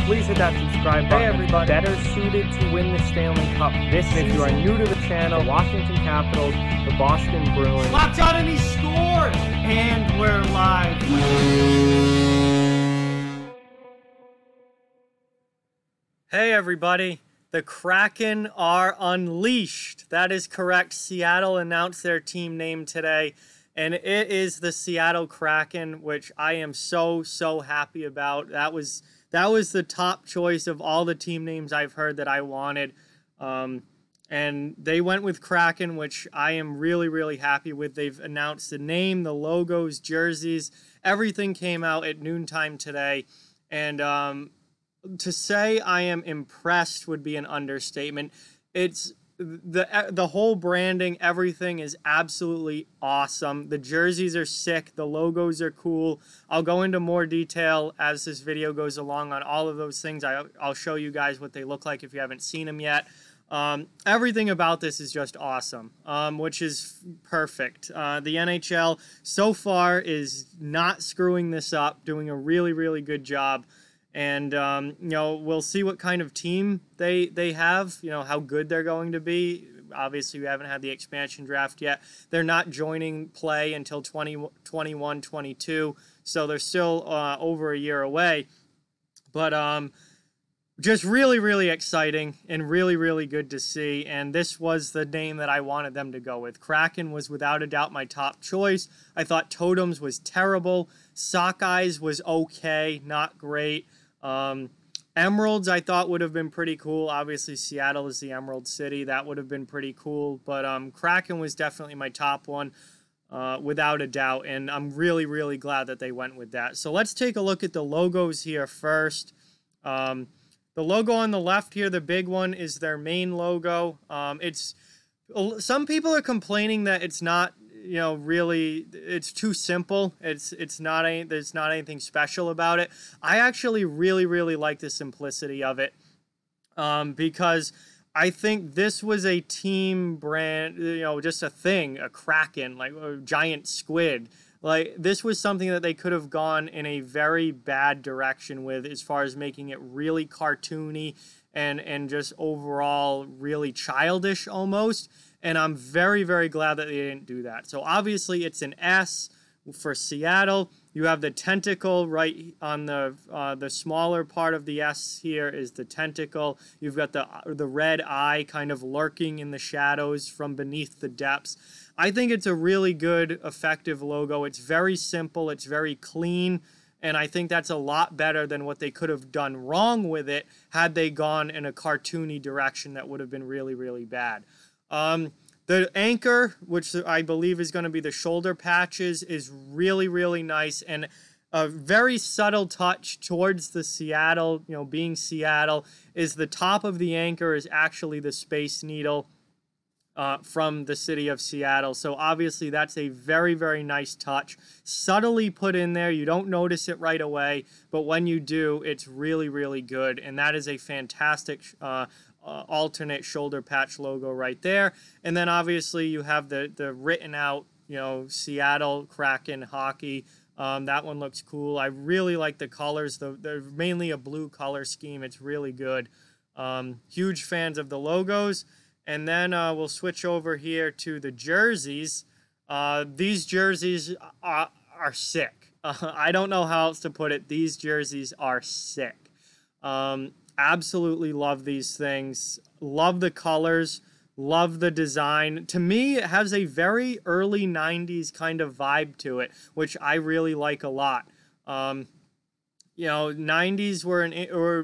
please hit that subscribe button. Hey everybody. Better suited to win the Stanley Cup this season. If you are new to the channel, the Washington Capitals, the Boston Bruins. Watch out, and he scored! And we're live. Hey everybody. The Kraken are unleashed. That is correct. Seattle announced their team name today, and it is the Seattle Kraken, which I am so happy about. That was the top choice of all the team names I've heard that I wanted. And they went with Kraken, which I am really happy with. They've announced the name, the logos, jerseys, everything came out at noontime today. And to say I am impressed would be an understatement. It's the whole branding, everything is absolutely awesome. The jerseys are sick. The logos are cool. I'll go into more detail as this video goes along on all of those things. I'll show you guys what they look like if you haven't seen them yet. Everything about this is just awesome, which is perfect. The NHL so far is not screwing this up, doing a really good job. And, you know, we'll see what kind of team they have, you know, how good they're going to be. Obviously, we haven't had the expansion draft yet. They're not joining play until 2021-22, so they're still over a year away. But just really exciting and really good to see. And this was the name that I wanted them to go with. Kraken was without a doubt my top choice. I thought Totems was terrible. Sockeyes was okay, not great. Emeralds I thought would have been pretty cool. Obviously, Seattle is the Emerald City. That would have been pretty cool. But Kraken was definitely my top one, without a doubt. And I'm really glad that they went with that. So let's take a look at the logos here first. The logo on the left here, the big one, is their main logo. Some people are complaining that it's not, you know, really, it's too simple. There's not anything special about it. I actually really like the simplicity of it, because I think this was a team brand, you know, just a thing, a Kraken, like a giant squid. Like, this was something that they could have gone in a very bad direction with, as far as making it really cartoony and just overall really childish almost. And I'm very glad that they didn't do that. So obviously it's an S for Seattle. You have the tentacle right on the smaller part of the S here is the tentacle. You've got the red eye kind of lurking in the shadows from beneath the depths. I think it's a really good, effective logo. It's very simple. It's very clean. And I think that's a lot better than what they could have done wrong with it had they gone in a cartoony direction that would have been really bad. The anchor, which I believe is going to be the shoulder patches, is really nice, and a very subtle touch towards the Seattle, you know, being Seattle, is the top of the anchor is actually the Space Needle from the city of Seattle. So obviously that's a very nice touch. Subtly put in there. You don't notice it right away, but when you do, it's really good, and that is a fantastic alternate shoulder patch logo right there. And then obviously you have the written out, you know, Seattle Kraken hockey. That one looks cool. I really like the colors. They're mainly a blue color scheme. It's really good. Huge fans of the logos. And then we'll switch over here to the jerseys. These jerseys are sick. I don't know how else to put it. These jerseys are sick. Absolutely love these things. Love the colors. Love the design. To me, it has a very early 90s kind of vibe to it, which I really like a lot. You know, 90s or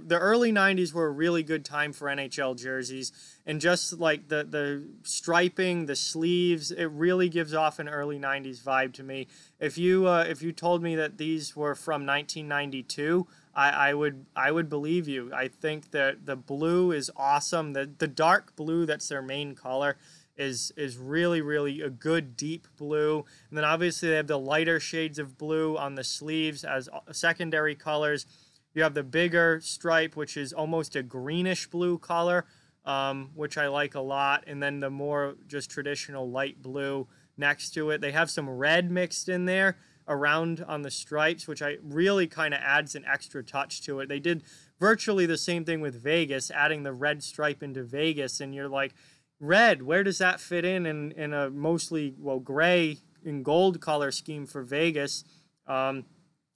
the early 90s were a really good time for NHL jerseys. And just like the striping, the sleeves, it really gives off an early 90s vibe to me. If you told me that these were from 1992, I would believe you. I think that the blue is awesome. The dark blue, that's their main color, is really a good deep blue. And then obviously they have the lighter shades of blue on the sleeves as secondary colors. You have the bigger stripe, which is almost a greenish blue color, which I like a lot. And then the more just traditional light blue next to it. They have some red mixed in there around on the stripes, which I really kind of adds an extra touch to it. They did virtually the same thing with Vegas, adding the red stripe into Vegas, and you're like, red, where does that fit in a mostly, well, gray and gold color scheme for Vegas?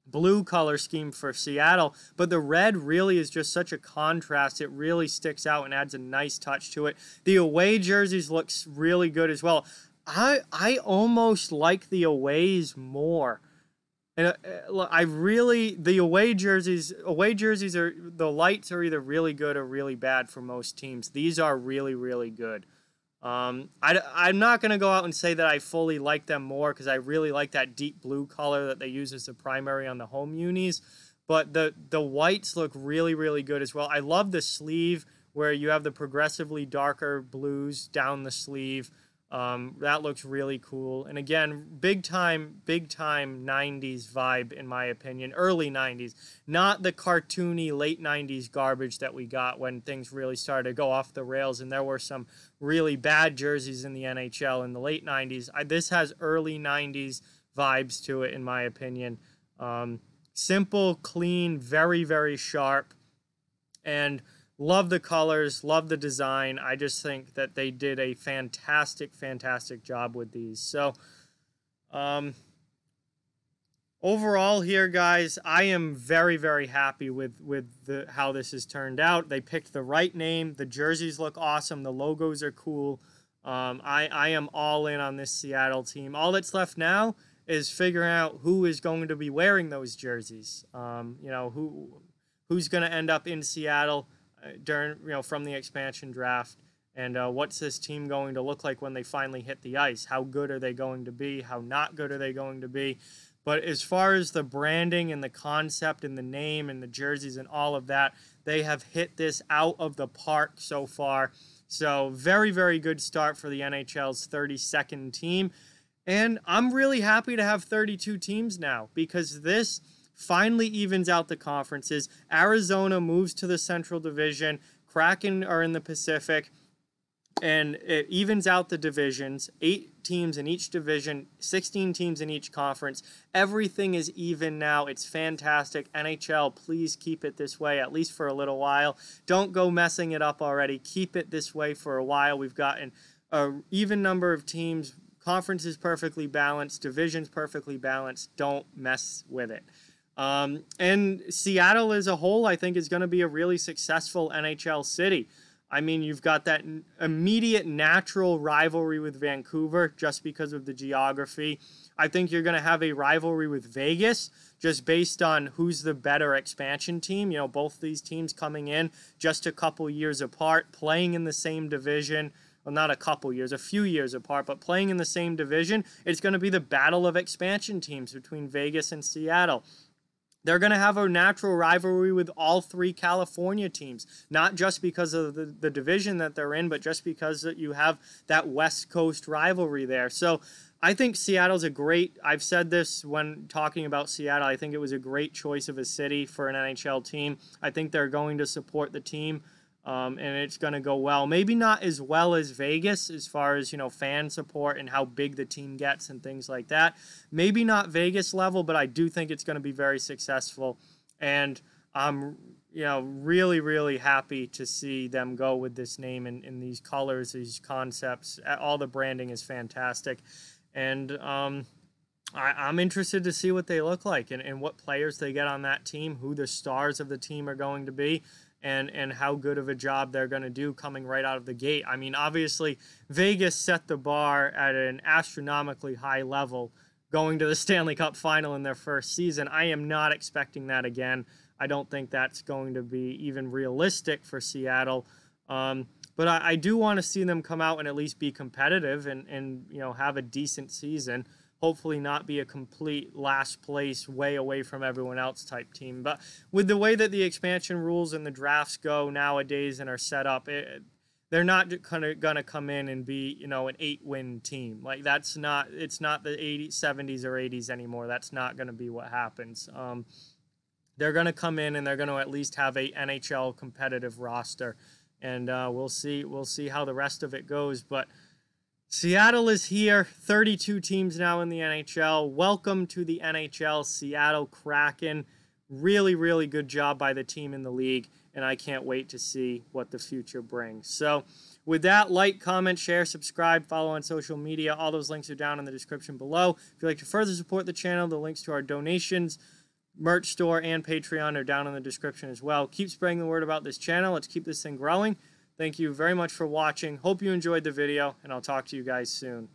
Blue color scheme for Seattle, but the red really is just such a contrast. It really sticks out and adds a nice touch to it. The away jerseys looks really good as well. I almost like the aways more. And I really, the away jerseys are, the lights are either really good or really bad for most teams. These are really, really good. I'm not going to go out and say that I fully like them more, because I really like that deep blue color that they use as the primary on the home unis. But the whites look really, really good as well. I love the sleeve where you have the progressively darker blues down the sleeve. That looks really cool. And again, big time 90s vibe, in my opinion. Early 90s. Not the cartoony late 90s garbage that we got when things really started to go off the rails, and there were some really bad jerseys in the NHL in the late 90s. This has early 90s vibes to it, in my opinion. Simple, clean, very, very sharp. And love the colors, love the design. I just think that they did a fantastic, fantastic job with these. So, overall here, guys, I am very, very happy with how this has turned out. They picked the right name. The jerseys look awesome. The logos are cool. I am all in on this Seattle team. All that's left now is figuring out who is going to be wearing those jerseys. Who's going to end up in Seattle from the expansion draft, and what's this team going to look like when they finally hit the ice? How good are they going to be? How not good are they going to be? But as far as the branding and the concept and the name and the jerseys and all of that, they have hit this out of the park so far. So very, very good start for the NHL's 32nd team. And I'm really happy to have 32 teams now, because this finally evens out the conferences. Arizona moves to the Central Division. Kraken are in the Pacific. And it evens out the divisions. 8 teams in each division, 16 teams in each conference. Everything is even now. It's fantastic. NHL, please keep it this way, at least for a little while. Don't go messing it up already. Keep it this way for a while. We've got an even number of teams. Conferences perfectly balanced. Divisions perfectly balanced. Don't mess with it. And Seattle as a whole, I think, is going to be a really successful NHL city. I mean, you've got that immediate natural rivalry with Vancouver just because of the geography. I think you're going to have a rivalry with Vegas just based on who's the better expansion team. You know, both these teams coming in just a couple years apart, playing in the same division. Well, not a couple years, a few years apart, but playing in the same division. It's going to be the battle of expansion teams between Vegas and Seattle. They're going to have a natural rivalry with all 3 California teams, not just because of the division that they're in, but just because you have that West Coast rivalry there. So I think Seattle's a great, I've said this when talking about Seattle, I think it was a great choice of a city for an NHL team. I think they're going to support the team. And it's going to go well. Maybe not as well as Vegas as far as, fan support and how big the team gets and things like that. Maybe not Vegas level, but I do think it's going to be very successful. And I'm, really, really happy to see them go with this name and these colors, these concepts. All the branding is fantastic. And I'm interested to see what they look like and what players they get on that team, who the stars of the team are going to be. And how good of a job they're going to do coming right out of the gate. I mean, obviously, Vegas set the bar at an astronomically high level going to the Stanley Cup final in their first season. I am not expecting that again. I don't think that's going to be even realistic for Seattle. But I do want to see them come out and at least be competitive and have a decent season. Hopefully not be a complete last place, way away from everyone else type team. But with the way that the expansion rules and the drafts go nowadays and are set up, they're not going to come in and be, an 8-win team. Like it's not the 80s, 70s, or 80s anymore. That's not going to be what happens. They're going to come in and they're going to at least have a NHL competitive roster. And we'll see how the rest of it goes. But Seattle is here, 32 teams now in the NHL. Welcome to the NHL, Seattle Kraken. Really, really good job by the team in the league, and I can't wait to see what the future brings. So with that, like, comment, share, subscribe, follow on social media. All those links are down in the description below. If you'd like to further support the channel, the links to our donations, merch store, and Patreon are down in the description as well. Keep spreading the word about this channel. Let's keep this thing growing. Thank you very much for watching. Hope you enjoyed the video, and I'll talk to you guys soon.